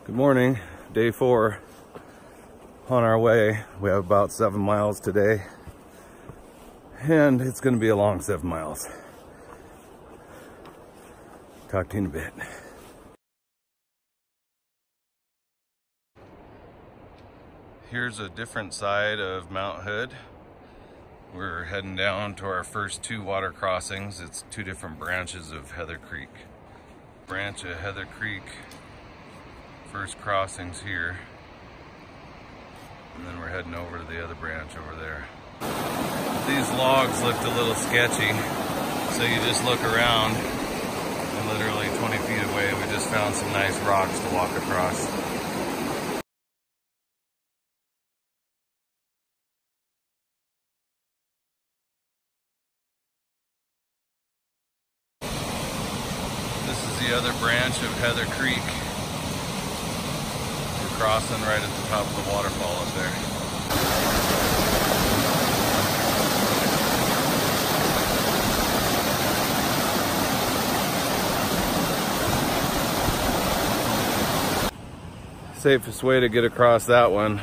Good morning, day 4 on our way. We have about 7 miles today, and it's going to be a long 7 miles. Talk to you in a bit. Here's a different side of Mount Hood. We're heading down to our first 2 water crossings. It's 2 different branches of Heather Creek. Branch of Heather Creek, first crossings here, and then we're heading over to the other branch over there. These logs looked a little sketchy, so you just look around, and literally 20 feet away we just found some nice rocks to walk across. This is the other branch of Heather Creek. Crossing right at the top of the waterfall up there. Safest way to get across that one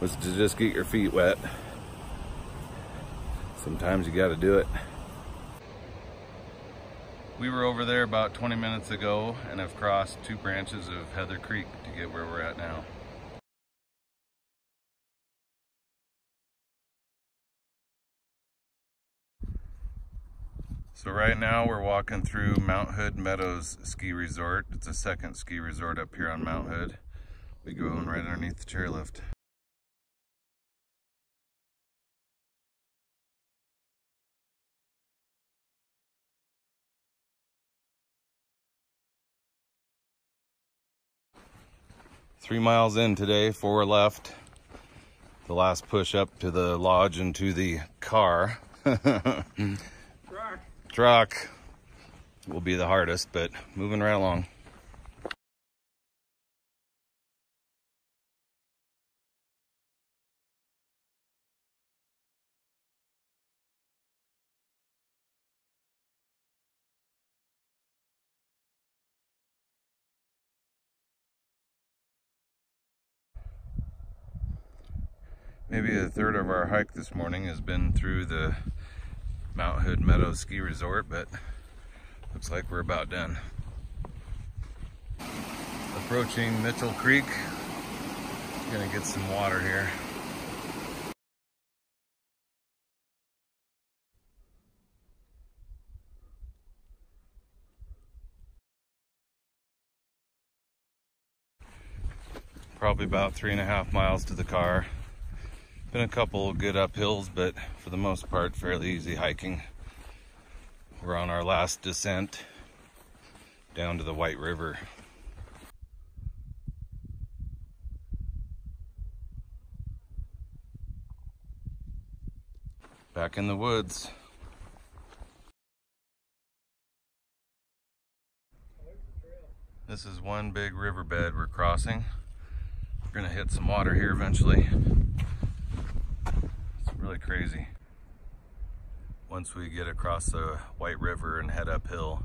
was to just get your feet wet. Sometimes you got to do it. We were over there about 20 minutes ago and have crossed 2 branches of Heather Creek to get where we're at now. So right now we're walking through Mount Hood Meadows Ski Resort. It's a second ski resort up here on Mount Hood. We go in right underneath the chairlift. Three miles in today, 4 left. The last push up to the lodge and to the car. Truck will be the hardest, but moving right along. Maybe a third of our hike this morning has been through the Mount Hood Meadows Ski Resort, but looks like we're about done. Approaching Mitchell Creek. Gonna get some water here. Probably about 3.5 miles to the car. Been a couple good uphills, but for the most part, fairly easy hiking. We're on our last descent down to the White River. Back in the woods. This is one big riverbed we're crossing. We're gonna hit some water here eventually. Really crazy. Once we get across the White River and head uphill,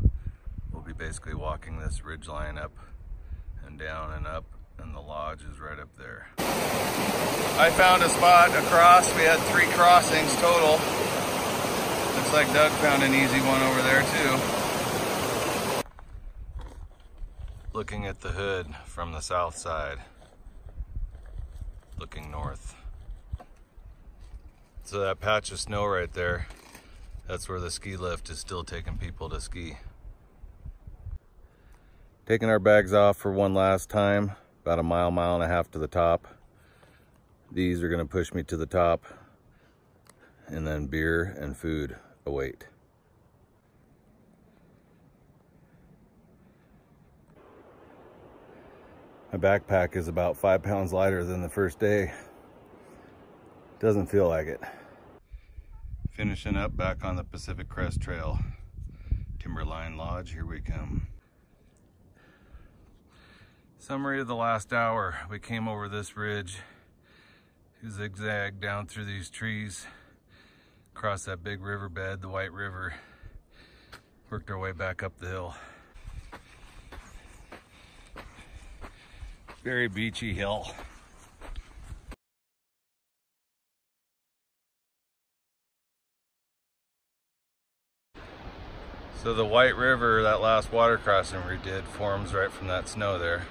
we'll be basically walking this ridge line up and down and up, and the lodge is right up there. I found a spot across. We had 3 crossings total. Looks like Doug found an easy one over there too. Looking at the hood from the south side, looking north. So that patch of snow right there, that's where the ski lift is still taking people to ski. Taking our bags off for one last time, about a mile, mile and a half to the top. These are gonna push me to the top, and then beer and food await. My backpack is about 5 pounds lighter than the first day. Doesn't feel like it. Finishing up back on the Pacific Crest Trail. Timberline Lodge, here we come. Summary of the last hour. We came over this ridge, zigzagged down through these trees, across that big riverbed, the White River, worked our way back up the hill. Very beachy hill. So the White River, that last water crossing we did, forms right from that snow there.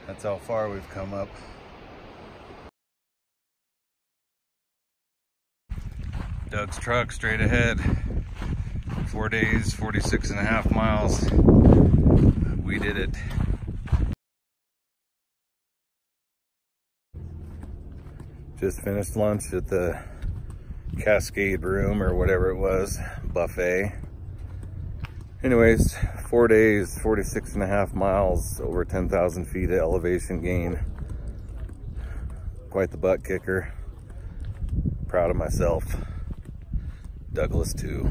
That's how far we've come up. Doug's truck straight ahead. 4 days, 46.5 miles. We did it. Just finished lunch at the Cascade Room or whatever it was, buffet. Anyways, 4 days, 46.5 miles, over 10,000 feet of elevation gain. Quite the butt kicker. Proud of myself. Douglas too.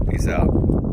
Peace out.